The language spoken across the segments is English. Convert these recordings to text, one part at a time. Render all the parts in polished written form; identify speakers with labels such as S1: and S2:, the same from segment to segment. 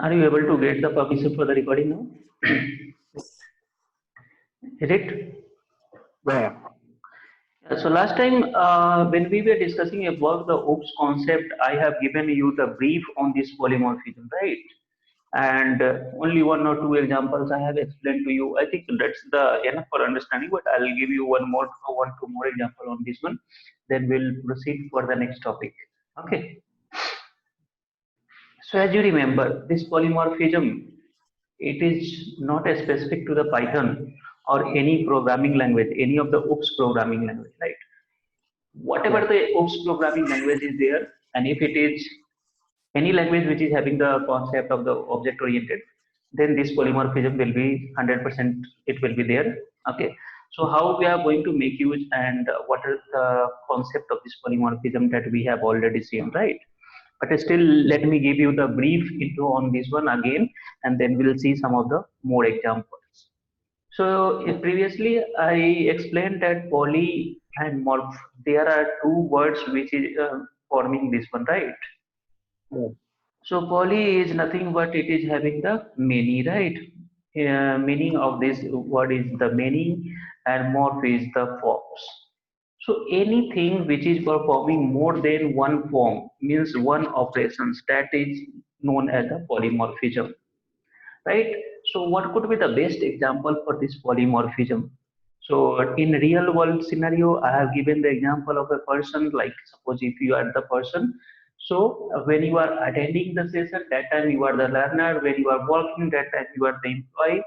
S1: Are you able to get the permission for the recording now? Is it?
S2: Yeah.
S1: So last time when we were discussing about the OOPS concept, I have given you the brief on this polymorphism, right? And only one or two examples I have explained to you. I think that's the enough for understanding, but I'll give you two more example on this one. Then we'll proceed for the next topic. Okay. So as you remember, this polymorphism, it is not a specific to the Python or any programming language, any of the OOPS programming language, right? Whatever the OOPS programming language is there, and if it is any language which is having the concept of the object oriented, then this polymorphism will be 100%, it will be there. Okay, so how we are going to make use, and what is the concept of this polymorphism that we have already seen, right? But still, let me give you the brief intro on this one again, and then we'll see some of the more examples. So previously I explained that poly and morph, there are two words which is forming this one, right?
S2: Yeah.
S1: So poly is nothing but it is having the many, right? Meaning of this word is the many, and morph is the forms. So anything which is performing more than one form means one operations, that is known as the polymorphism, right? So what could be the best example for this polymorphism? So in real world scenario, I have given the example of a person, like suppose if you are the person, so when you are attending the session, that time you are the learner, when you are working, that time you are the employee,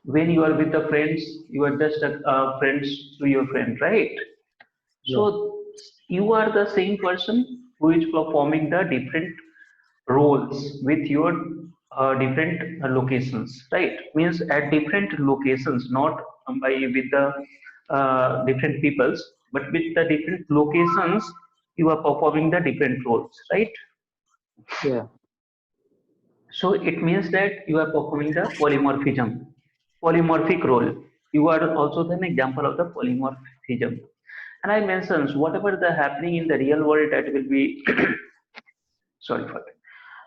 S1: when you are with the friends, you are just friends to your friend, right?
S2: Yeah.
S1: So you are the same person who is performing the different roles with your different locations, right? Means at different locations, not by with the different peoples, but with the different locations, you are performing the different roles, right?
S2: Yeah.
S1: So it means that you are performing the polymorphism, polymorphic role. You are also an example of the polymorphism. And I mentioned whatever the happening in the real world, that will be sorry for that.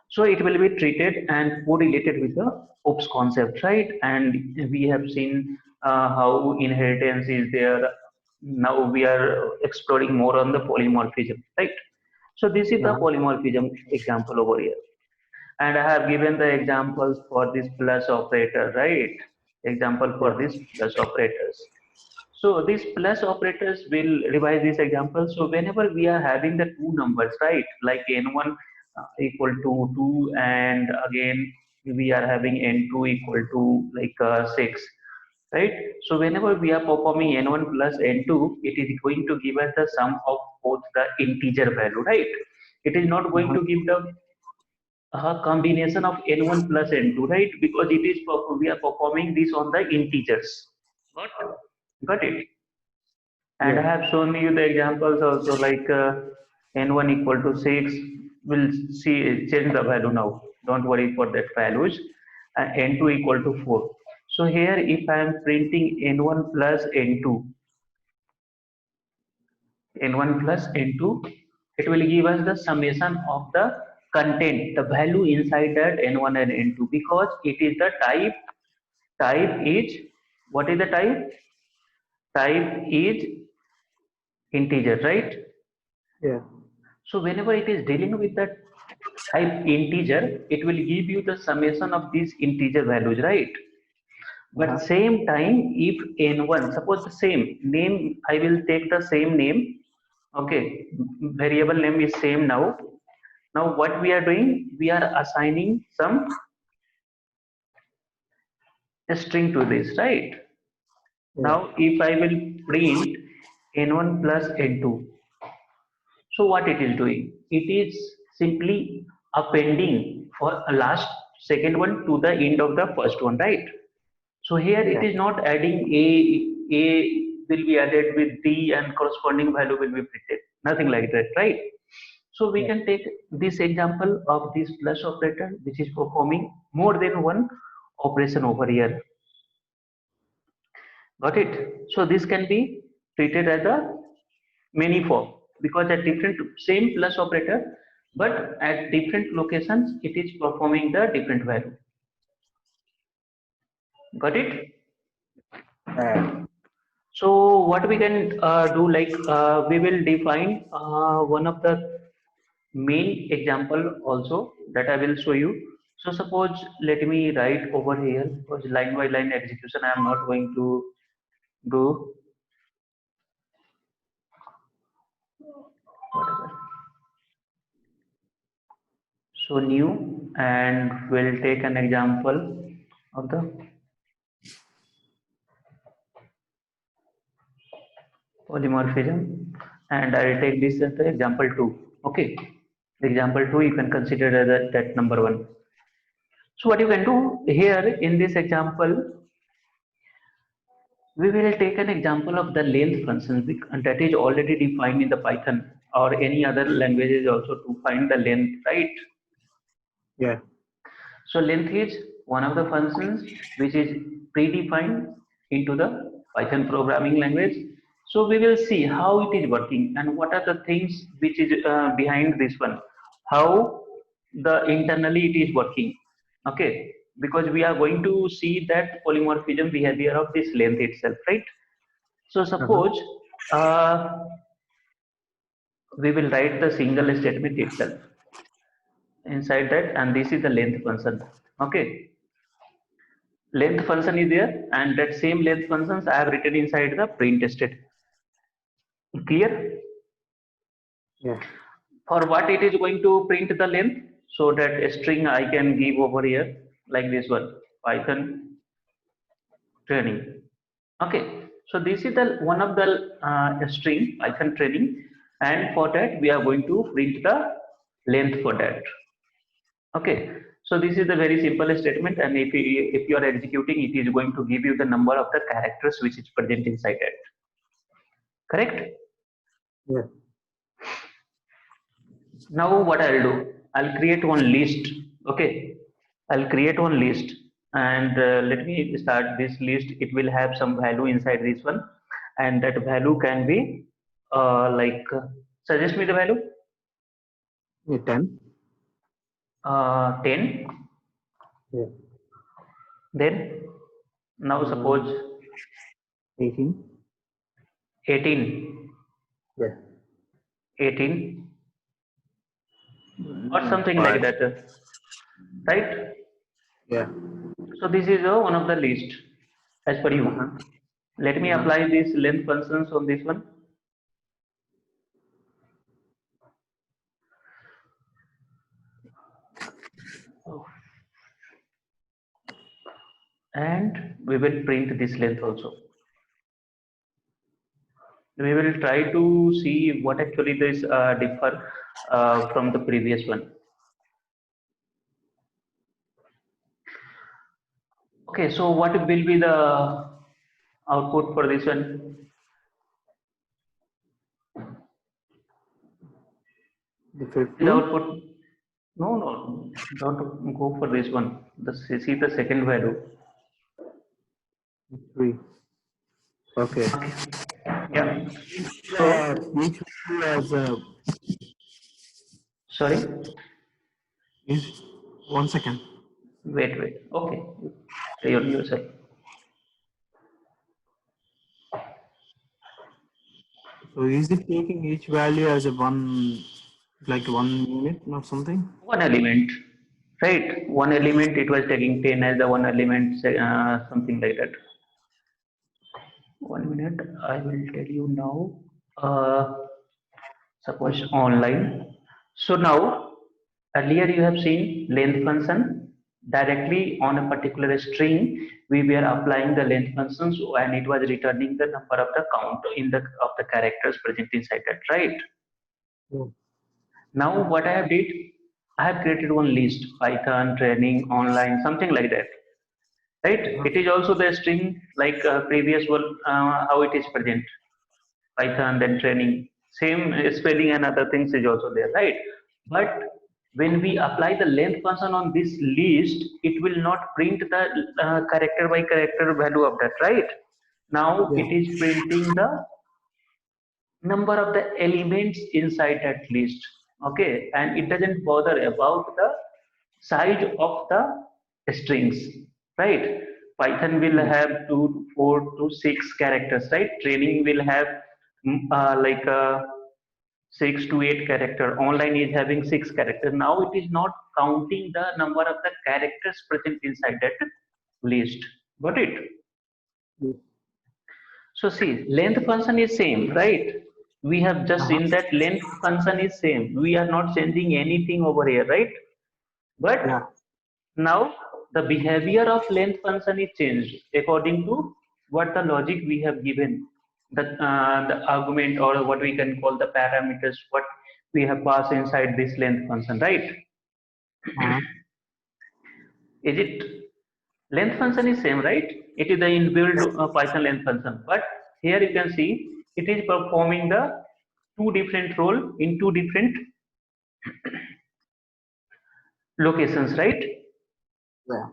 S1: So it will be treated and correlated with the OOPS concept, right? And we have seen how inheritance is there. Now we are exploring more on the polymorphism, right? So this is the polymorphism example over here. And I have given the examples for this plus operator, right? Example for
S2: Yeah.
S1: this plus operators. So these plus operators will revise this example. So whenever we are having the two numbers, right, like n1 equal to 2, and again we are having n2 equal to like 6, right? So whenever we are performing n1 plus n2, it is going to give us the sum of both the integer value, right? It is not going to give the combination of n1 plus n2, right? Because it is we are performing this on the integers. Got it? And I
S2: Yeah.
S1: have shown you the examples also, like n1 equal to 6. We'll see change the value now. Don't worry for that values. And n2 equal to 4. So here, if I am printing n1 plus n2, n1 plus n2, it will give us the summation of the content, the value inside that n1 and n2, because it is the type. Type is, what is the type? Type is integer, right?
S2: Yeah.
S1: So whenever it is dealing with the type integer, it will give you the summation of these integer values, right? But same time, if n1, suppose the same name, I will take the same name. Okay, variable name is same now. Now what we are doing, we are assigning some string to this, right?
S2: Yeah.
S1: Now if I will print n1 plus n2, so what it is doing? It is simply appending for a last second one to the end of the first one, right? So here it
S2: Yeah.
S1: is not adding a will be added with d and corresponding value will be printed. Nothing like that, right? So we
S2: Yeah.
S1: can take this example of this plus operator, which is performing more than one operation over here. Got it? So this can be treated as a many form, because a different same plus operator, but at different locations it is performing the different value. Got it? So what we can do, like we will define one of the main example also that I will show you. So suppose let me write over here, because line by line execution I am not going to do. Whatever. So new, and we'll take an example of the polymorphism, and I will take this as the example 2. Okay, the example 2 you can consider as that number 1. So what you can do here in this example, we will take an example of the length function that is already defined in the Python or any other languages also to find the length, right?
S2: Yeah.
S1: So length is one of the functions which is predefined into the Python programming language. So we will see how it is working and what are the things which is behind this one, how the internally it is working. Okay, because we are going to see that polymorphism behavior of this length itself, right? So suppose we will write the single statement itself inside that, and this is the length function. Okay, length function is there, and that same length functions I have written inside the print state. Clear?
S2: Yeah.
S1: For what it is going to print the length, so that a string I can give over here like this one, Python training. Okay, so this is the one of the string Python training, and for that we are going to print the length for that. Okay, so this is the very simple statement, and if you are executing, it is going to give you the number of the characters which is present inside it. Correct?
S2: Yeah.
S1: Now what I'll do, I'll create one list. Okay, I'll create one list, and let me start this list. It will have some value inside this one, and that value can be suggest me the value.
S2: Yeah. 10.
S1: 10.
S2: Yeah.
S1: Then now suppose
S2: 18.
S1: 18.
S2: Yeah.
S1: 18 or something like that, right?
S2: Yeah.
S1: So this is one of the list as per you. Let me apply these length functions on this one. And we will print this length also. We will try to see what actually this differ from the previous one. Okay, so what will be the output for this one?
S2: The 15.
S1: The output? No, don't go for this one. See the second value.
S2: 3. Okay.
S1: Yeah. So
S2: Each value has a.
S1: sorry.
S2: Is 1 second.
S1: Wait. Okay. Say on yourself.
S2: So is it taking each value as a one, like 1 unit or something?
S1: One element, right? One element. It was taking 10 as the one element, something like that. 1 minute. I will tell you now. Suppose online. So now, earlier you have seen length function directly on a particular string. We were applying the length functions, and it was returning the number of the count in the of the characters present inside that, right?
S2: Yeah.
S1: Now what I have did, I have created one list, Python training online, something like that, right? It is also the string like previous one, how it is present, Python then training, same spelling and other things is also there, right? But when we apply the length function on this list, it will not print the character by character value of that, right? Now
S2: Yeah.
S1: it is printing the number of the elements inside that list. Okay, and it doesn't bother about the size of the strings, right? Python will have 2 to 4 to 6 characters, right? Training will have like 6 to 8 character. Online is having 6 characters. Now it is not counting the number of the characters present inside that list. Got it?
S2: Yes.
S1: So see, length function is same, right? We have just
S2: Uh-huh.
S1: seen that length function is same. We are not changing anything over here, right?
S2: Yeah.
S1: But now the behavior of length function is changed according to what the logic we have given, the argument or what we can call the parameters, what we have passed inside this length function, right?
S2: Uh-huh.
S1: Is it length function is same, right? It is the inbuilt Python length function, but here you can see it is performing the two different role in two different locations, right?
S2: Yeah.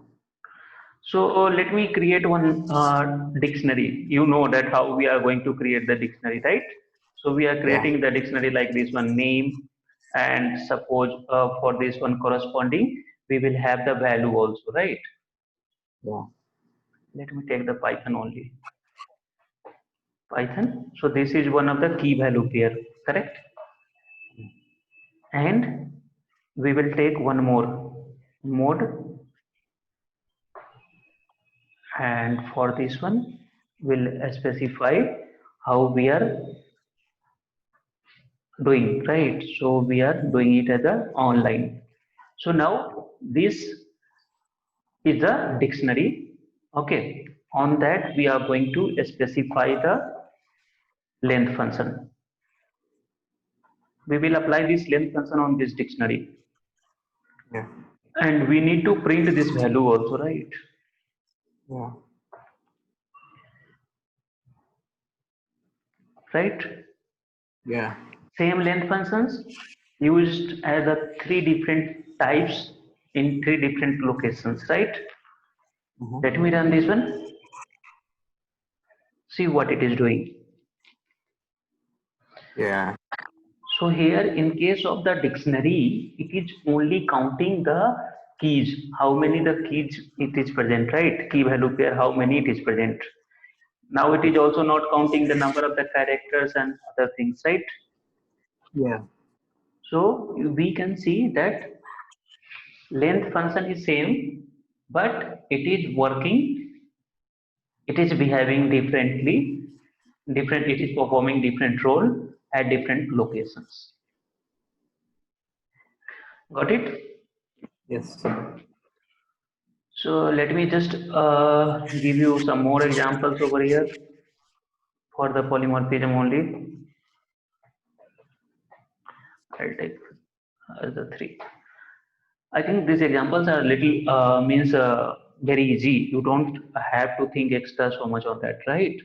S1: So let me create one dictionary. You know that how we are going to create the dictionary, right? So we are
S2: Yeah.
S1: creating the dictionary like this one name, and suppose for this one corresponding, we will have the value also, right?
S2: Yeah.
S1: Let me take the Python only. Python. So this is one of the key value pair, correct? And we will take one more mode, and for this one we'll specify how we are doing, right? So we are doing it as a online. So now this is the dictionary. Okay, on that we are going to specify the length function. We will apply this length function on this dictionary,
S2: Yeah.
S1: and we need to print this value also, right?
S2: Yeah.
S1: Right,
S2: Yeah.
S1: same length functions used as a three different types in three different locations, right?
S2: Uh-huh.
S1: Let me run this one, see what it is doing.
S2: Yeah.
S1: So here in case of the dictionary, it is only counting the keys, how many the keys it is present, right? Key value pair, how many it is present. Now it is also not counting the number of the characters and other things, right?
S2: Yeah.
S1: So we can see that length function is same, but it is working, it is behaving differently, it is performing different role at different locations. Got it?
S2: Yes.
S1: So let me just give you some more examples over here for the polymorphism only. I'll take the three. I think these examples are little means very easy. You don't have to think extra so much on that, right?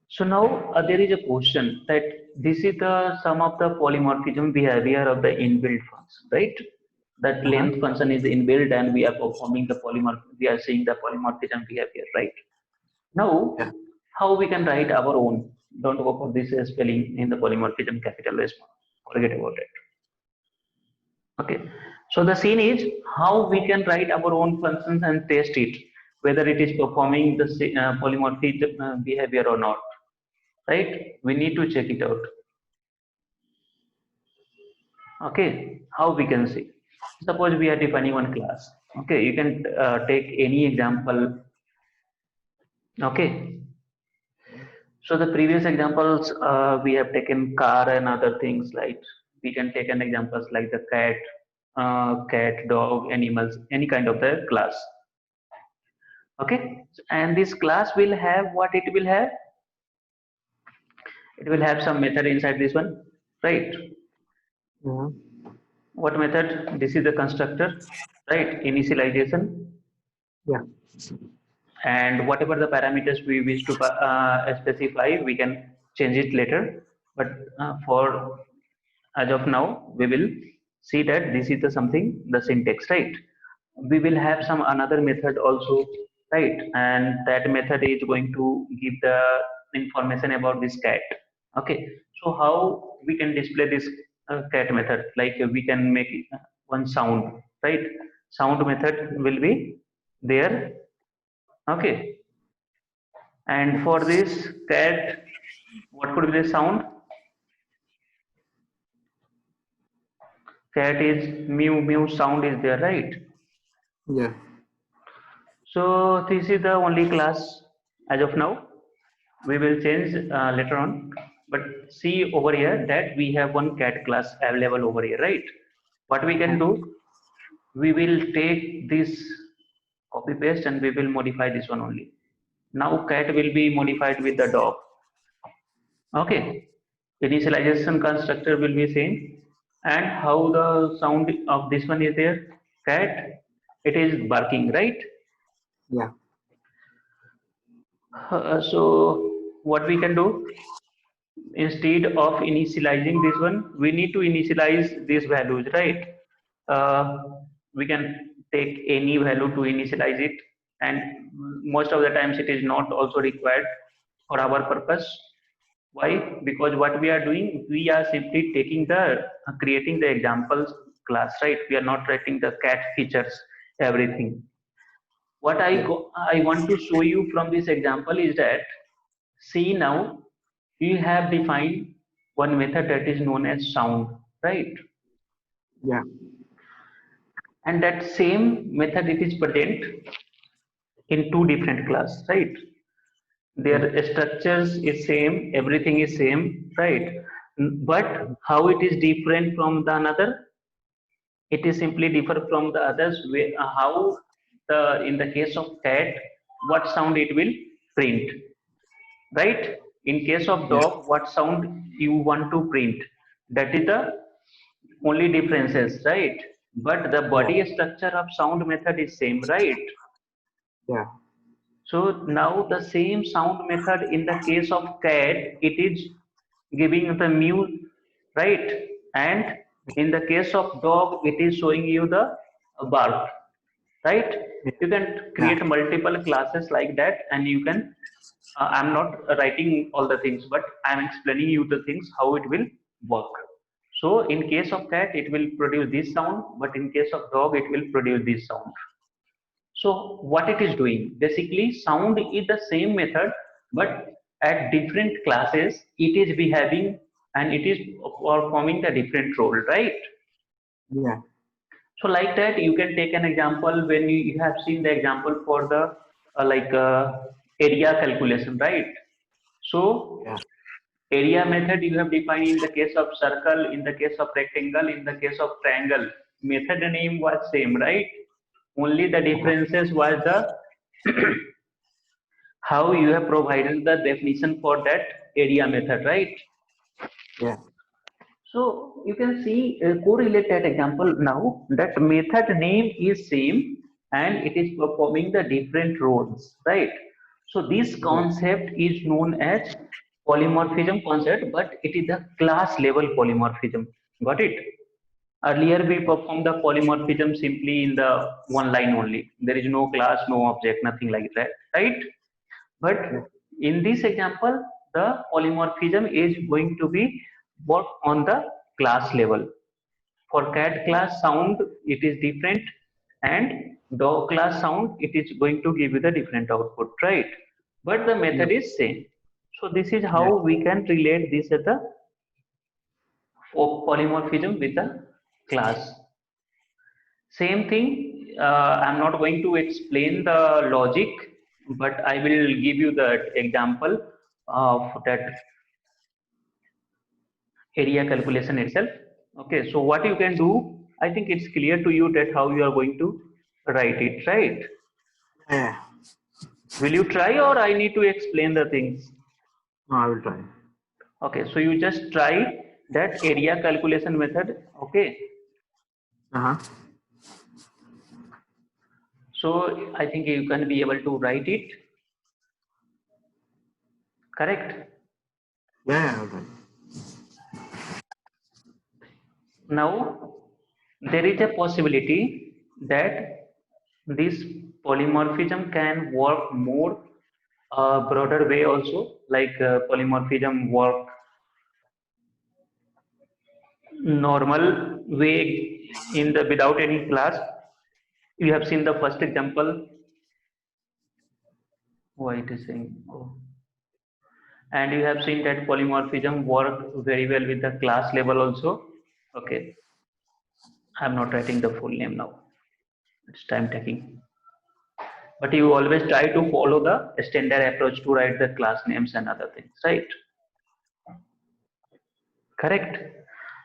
S1: So now there is a question that this is the sum of the polymorphism behavior of the inbuilt function, right? That
S2: Uh-huh.
S1: length function is inbuilt and we are performing the we are seeing the polymorphism behavior, right? Now,
S2: Yeah.
S1: how we can write our own? Don't go for this spelling in the polymorphism capital S. Forget about it. Okay. So the scene is how we can write our own functions and test it, whether it is performing the polymorphism behavior or not. Right? We need to check it out. Okay. How we can see? Suppose we are defining one class. Okay. You can take any example. Okay. So the previous examples we have taken car and other things, like we can take an examples like the cat, dog, animals, any kind of the class. Okay, and this class will have what it will have. It will have some method inside this one, right?
S2: Uh-huh.
S1: What method? This is the constructor, right? Initialization,
S2: Yeah.
S1: and whatever the parameters we wish to specify, we can change it later. But for as of now, we will see that this is the something the syntax, right? We will have some another method also, right? And that method is going to give the information about this cat. Okay, so how we can display this cat method? Like we can make one sound, right? Sound method will be there. Okay, and for this cat, what could be the sound? Cat is mew mew sound is there, right?
S2: Yeah.
S1: So this is the only class as of now. We will change later on. But see over here that we have one cat class available over here, right? What we can do, we will take this copy paste and we will modify this one only. Now cat will be modified with the dog. Okay. Initialization constructor will be same. And how the sound of this one is there? Cat, it is barking, right?
S2: Yeah.
S1: So what we can do, instead of initializing this one, we need to initialize these values, right? uh, we can take any value to initialize it, and most of the times it is not also required for our purpose. Why? Because what we are doing, we are simply taking the creating the examples class, right? We are not writing the cat features everything. What
S2: Yeah.
S1: I want to show you from this example is that, see now, you have defined one method that is known as sound, right?
S2: Yeah.
S1: And that same method it is present in two different class, right?
S2: Yeah.
S1: Their structures is same, everything is same, right? But how it is different from the another? It is simply differ from the others. How the in the case of cat, what sound it will print, right? In case of
S2: Yeah.
S1: dog, what sound you want to print? That is the only differences, right? But the
S2: Yeah.
S1: body structure of sound method is same, right?
S2: Yeah.
S1: So now the same sound method in the case of cat, it is giving the mew, right? And in the case of dog, it is showing you the bark, right? You can
S2: Yeah.
S1: create multiple classes like that, and you can. I'm not writing all the things, but I'm explaining you the things how it will work. So in case of cat, it will produce this sound, but in case of dog, it will produce this sound. So what it is doing, basically sound is the same method, but at different classes, it is behaving and it is performing the different role, right?
S2: Yeah.
S1: So like that, you can take an example when you have seen the example for the area calculation, right? So
S2: Yeah.
S1: area method you have defined in the case of circle, in the case of rectangle, in the case of triangle. Method name was same, right? Only the
S2: Yeah.
S1: differences was the how you have provided the definition for that area method, right?
S2: Yeah.
S1: So you can see correlate that example now that method name is same and it is performing the different roles, right? So this
S2: Yeah.
S1: concept is known as polymorphism concept, but it is the class level polymorphism. Got it? Earlier we performed the polymorphism simply in the one line only. There is no class, no object, nothing like that, right? But
S2: Yeah.
S1: in this example, the polymorphism is going to be work on the class level. For cat class sound, it is different, and dog class sound, it is going to give you the different output, right? But the
S2: Yeah.
S1: method is same. So this is
S2: Yeah.
S1: how we can relate this as the polymorphism with the class. Same thing, I'm not going to explain the logic, but I will give you the example of that area calculation itself. Okay, so what you can do, I think it's clear to you that how you are going to write it, right?
S2: Yeah.
S1: Will you try or I need to explain the things?
S2: No, I will try.
S1: Okay, so you just try that area calculation method. Okay,
S2: Uh-huh.
S1: so I think you can be able to write it, correct?
S2: Yeah. Yeah. I'll try.
S1: Now, there is a possibility that this polymorphism can work more broader way also, like polymorphism work normal way in the without any class. You have seen the first example. Why it is saying? Oh. And you have seen that polymorphism work very well with the class level also. Okay, I'm not writing the full name now. It's time taking. But you always try to follow the standard approach to write the class names and other things, right? Correct.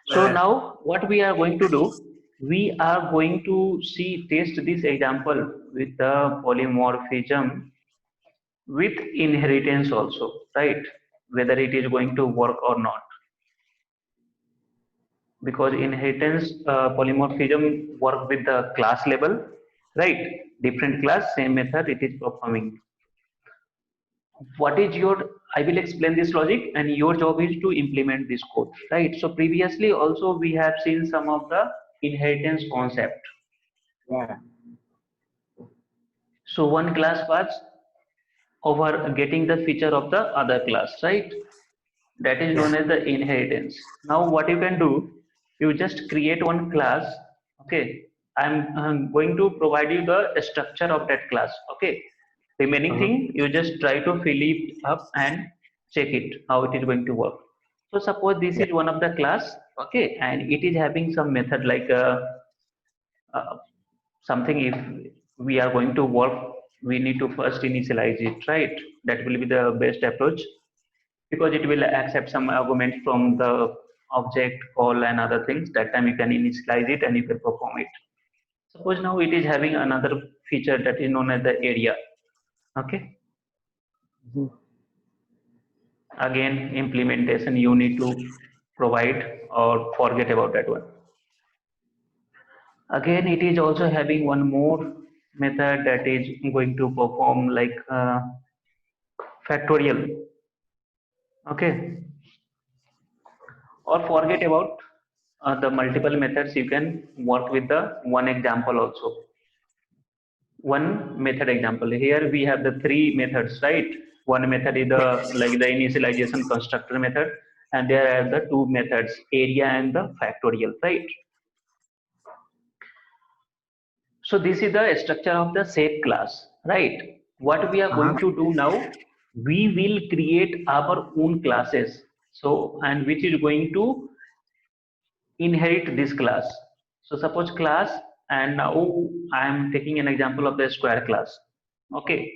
S1: So now what we are going to do, we are going to test this example with the polymorphism with inheritance also, right? Whether it is going to work or not. Because inheritance polymorphism work with the class level, right? Different class, same method it is performing. What is your, I will explain this logic and your job is to implement this code, right? So previously also we have seen some of the inheritance concept.
S2: Yeah.
S1: So one class was over getting the feature of the other class, right? That is known as the inheritance. Now what you can do, you just create one class. Okay, I'm going to provide you the structure of that class. Okay, remaining thing you just try to fill it up and check it how it is going to work. So suppose this is one of the class. Okay, and it is having some method like something. If we are going to work, we need to first initialize it, right? That will be the best approach, because it will accept some argument from the object call and other things. That time you can initialize it and you can perform it. Suppose now it is having another feature that is known as the area. Okay, again implementation you need to provide or forget about that one. Again it is also having one more method that is going to perform like factorial. Okay, or forget about the multiple methods. You can work with the one example also. One method example. Here we have the three methods, right? One method is the like the initialization constructor method, and there are the two methods, area and the factorial, right? So this is the structure of the shape class, right? What we are going to do now, we will create our own classes. So, and which is going to inherit this class. So suppose class, and now I am taking an example of the square class. Okay,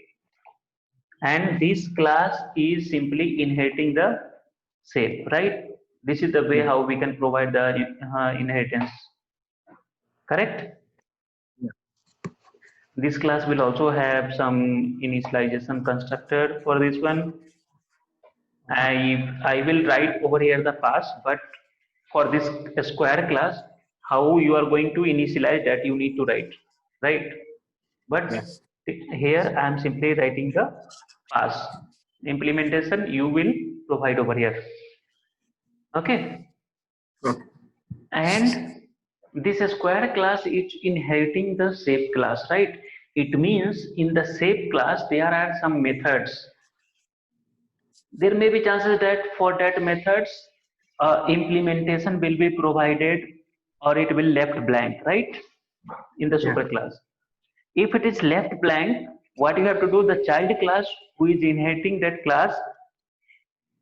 S1: and this class is simply inheriting the shape, right? This is the way how we can provide the inheritance. Correct? This class will also have some initialization constructor for this one. I will write over here the pass, but for this square class, how you are going to initialize that you need to write, right? But here I am simply writing the pass. Implementation you will provide over here. Okay. And this square class is inheriting the shape class, right? It means in the shape class there are some methods. There may be chances that for that methods implementation will be provided or it will left blank, right? In the super class. If it is left blank, what you have to do, the child class who is inheriting that class,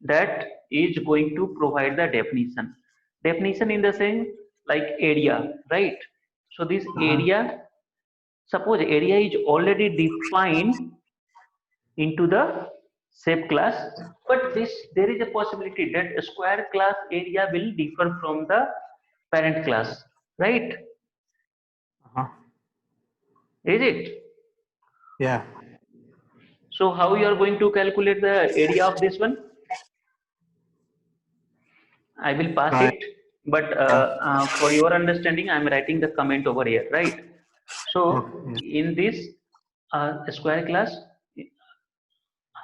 S1: that is going to provide the definition. Definition in the sense like area, right? So this area, suppose area is already defined into the shape class, but there is a possibility that a square class area will differ from the parent class, right? Is it?
S2: Yeah.
S1: So how you are going to calculate the area of this one? I will pass it, but for your understanding, I am writing the comment over here, right? So in this square class,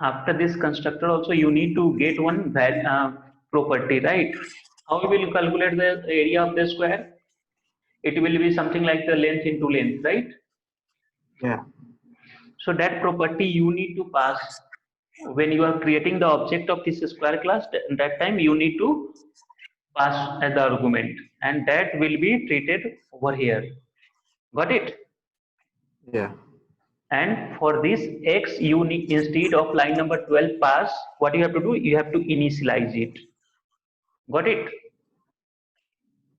S1: after this constructor also you need to get one property, right? How you will calculate the area of the square? It will be something like the length into length, right?
S2: Yeah.
S1: So that property you need to pass when you are creating the object of this square class. That time you need to pass as the argument. and that will be treated over here. Got it?
S2: Yeah.
S1: And for this X, you need, instead of line number 12 pass, what you have to do? You have to initialize it. Got it?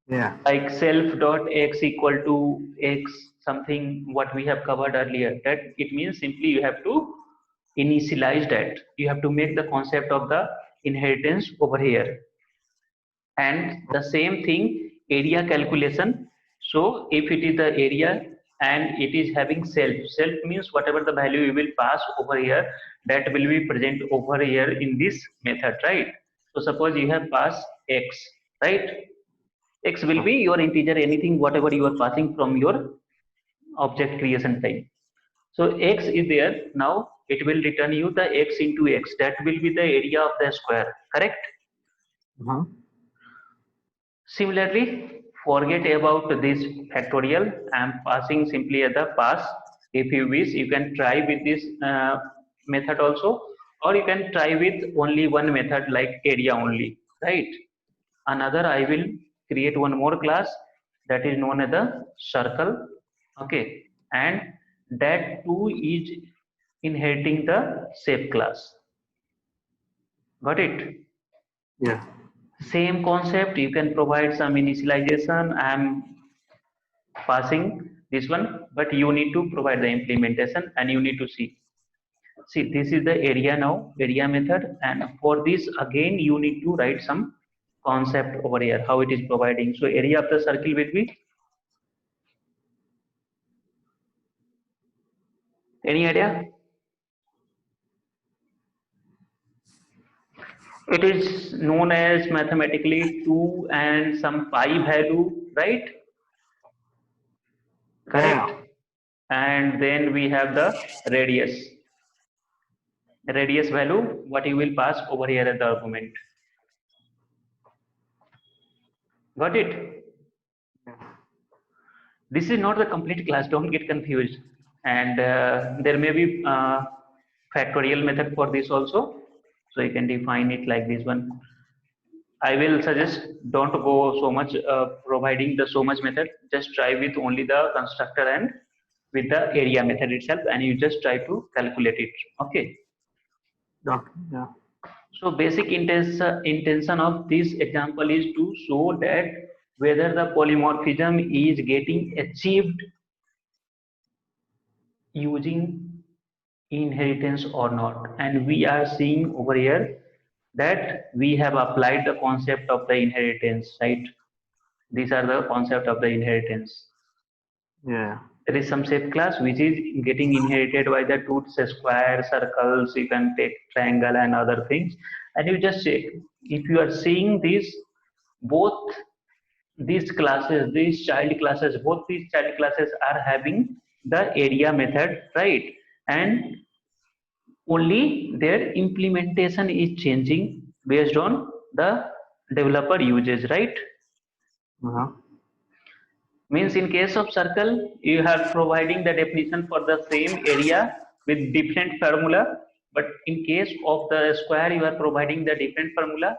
S2: Yeah.
S1: Like self dot X equal to X something what we have covered earlier. That it means simply you have to initialize that. You have to make the concept of the inheritance over here. And the same thing, area calculation. So if it is the area and it is having self means whatever the value you will pass over here, that will be present over here in this method, right? So suppose you have passed X, right? X will be your integer, anything whatever you are passing from your object creation time. So X is there, now it will return you the X into X, that will be the area of the square, correct? Similarly, forget about this factorial. I am passing simply at the pass. If you wish, you can try with this method also, or you can try with only one method like area only, right? Another, I will create one more class that is known as the circle, okay, and that too is inheriting the shape class. Got it?
S2: Yeah.
S1: Same concept, you can provide some initialization. I am passing this one, but you need to provide the implementation and you need to see. See, this is the area now, area method, and for this again you need to write some concept over here, how it is providing. So area of the circle will be, any idea? It is known as mathematically 2 and some pi value, right? Correct.
S2: Yeah.
S1: And then we have the radius. Radius value, what you will pass over here at the argument. Got it? This is not the complete class, don't get confused. And there may be factorial method for this also. So you can define it like this one. I will suggest don't go so much providing the so much method. Just try with only the constructor and with the area method itself, and you just try to calculate it. Okay.
S2: Yeah.
S1: So basic intention of this example is to show that whether the polymorphism is getting achieved using inheritance or not. And we are seeing over here that we have applied the concept of the inheritance, right? These are the concept of the inheritance.
S2: Yeah.
S1: There is some shape class which is getting inherited by the roots, square, circles, you can take triangle and other things. And you just check, if you are seeing this, both these classes, these child classes, both these child classes are having the area method, right? And only their implementation is changing based on the developer uses, right? Means in case of circle, you are providing the definition for the same area with different formula, but in case of the square, you are providing the different formula.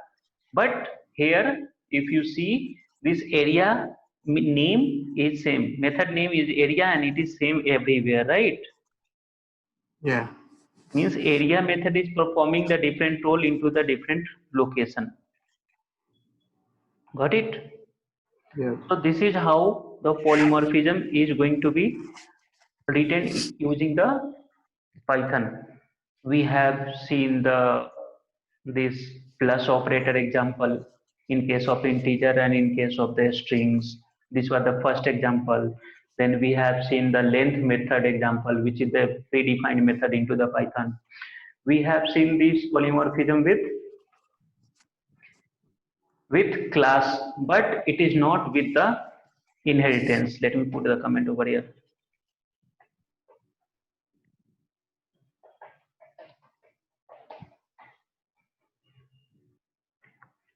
S1: But here, if you see, this area name is same, method name is area, and it is same everywhere, right?
S2: Yeah.
S1: Means area method is performing the different role into the different location. Got it?
S2: Yeah.
S1: So this is how the polymorphism is going to be written using the Python. We have seen this plus operator example in case of integer and in case of the strings. This was the first example. Then we have seen the length method example, which is the predefined method into the Python. We have seen this polymorphism with class, but it is not with the inheritance. Let me put the comment over here.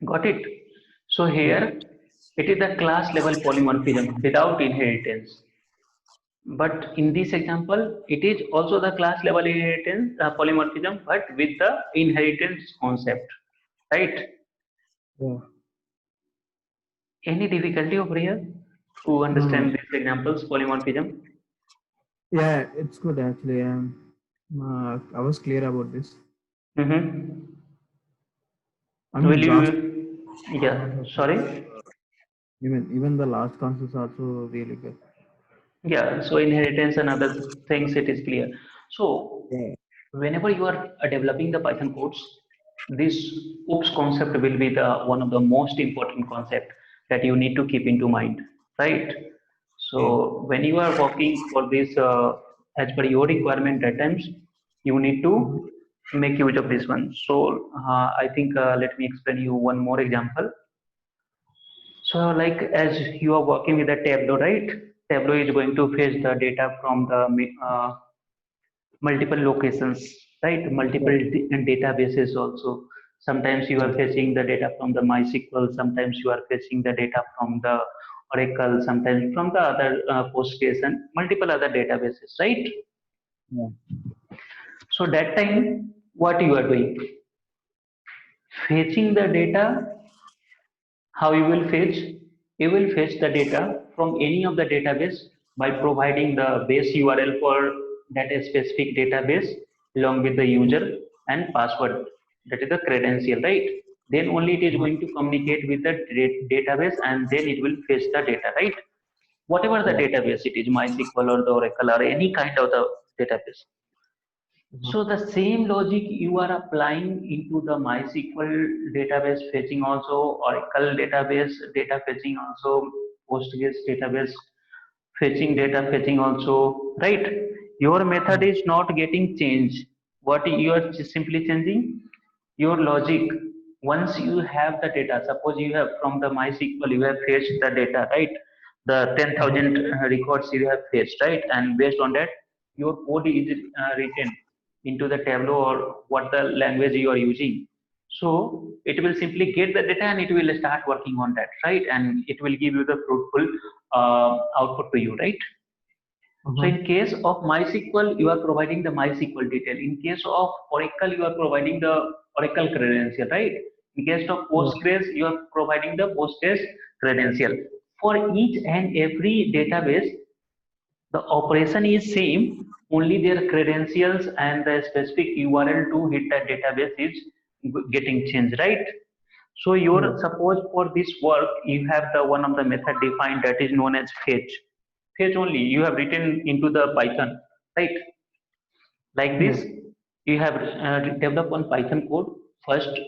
S1: Got it? So here it is the class level polymorphism without inheritance. But in this example, it is also the class level inheritance polymorphism, but with the inheritance concept, right?
S2: Yeah.
S1: Any difficulty over here to understand these examples, polymorphism?
S2: Yeah, it's good actually. I was clear about this.
S1: Mm-hmm.
S2: I
S1: Will
S2: mean, last
S1: you? Yeah. Sorry.
S2: even the last concepts also really good.
S1: Yeah. So inheritance and other things, it is clear. So
S2: Yeah.
S1: whenever you are developing the Python codes, this OOPS concept will be the one of the most important concept that you need to keep into mind, right?
S2: Okay.
S1: So when you are working for this, as per your requirement, at times you need
S2: Mhm.
S1: to make use of this one. So I think let me explain you one more example. So like as you are working with a Tableau, right? Tableau is going to fetch the data from the multiple locations, right? Multiple databases also. Sometimes you are fetching the data from the MySQL, sometimes you are fetching the data from the Oracle, sometimes from the other Postgres and multiple other databases, right?
S2: Yeah.
S1: So that time, what you are doing? Fetching the data. How you will fetch? You will fetch the data from any of the database by providing the base URL for that specific database along with the user and password. That is the credential, right? Then only it is going to communicate with the database and then it will fetch the data, right? Whatever the
S2: Yeah.
S1: database it is, MySQL or the Oracle or any kind of the database.
S2: Mhm.
S1: So the same logic you are applying into the MySQL database fetching also, Oracle database data fetching also, Postgres database data fetching also, right? Your method
S2: Yeah.
S1: is not getting changed. What you are simply changing? Your logic. Once you have the data, suppose you have from the MySQL, you have fetched the data, right? The
S2: Mhm.
S1: 10,000 records you have fetched, right? And based on that, your code is written into the Tableau or what the language you are using. So it will simply get the data and it will start working on that, right? And it will give you the fruitful output to you, right? So
S2: Mhm.
S1: in case of MySQL, you are providing the MySQL detail. In case of Oracle, you are providing the Oracle credential, right? In case of
S2: Yeah.
S1: Postgres, you are providing the Postgres credential. For each and every database, the operation is same, only their credentials and the specific URL to hit that database is getting changed, right? So
S2: Yeah.
S1: your suppose for this work, you have the one of the method defined that is known as fetch. Fetch only you have written into the Python, right? Like
S2: Yeah.
S1: this, you have developed one Python code. First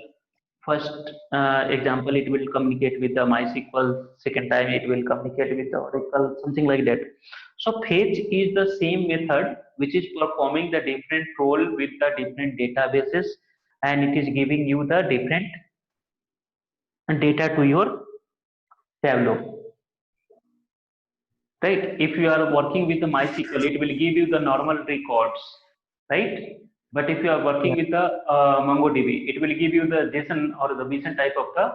S1: example, it will communicate with the MySQL. Second time, it will communicate with the Oracle, something like that. So fetch is the same method which is performing the different role with the different databases, and it is giving you the different data to your Tableau. Right? If you are working with the MySQL, it will give you the normal records, right? But if you are
S2: Yeah.
S1: working with the MongoDB, it will give you the JSON or the BSON type of the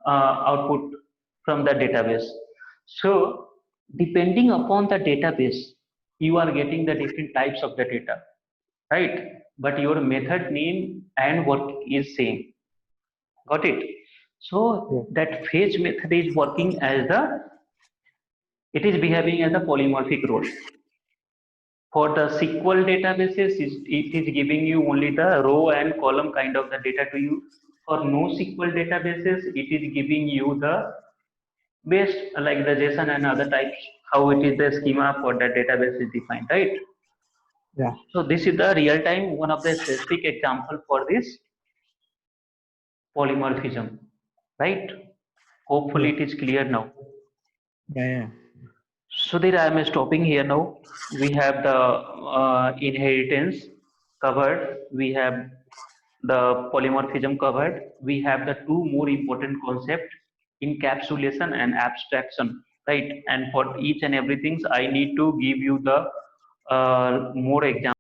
S1: output from the database. So depending upon the database, you are getting the different types of the data, right? But your method name and work is same. Got it?
S2: Yeah.
S1: So that fetch method is working as the it is behaving as a polymorphic role. For the SQL databases, it is giving you only the row and column kind of the data to you. For NoSQL databases, it is giving you the based like the JSON and other types, how it is the schema for the database is defined, right?
S2: Yeah.
S1: So this is the real time one of the specific example for this polymorphism, right? Hopefully
S2: Yeah.
S1: it is clear now.
S2: Yeah. Yeah.
S1: So there I am stopping here now. We have the inheritance covered. We have the polymorphism covered. We have the two more important concepts, encapsulation and abstraction, right? And for each and everything, I need to give you the more examples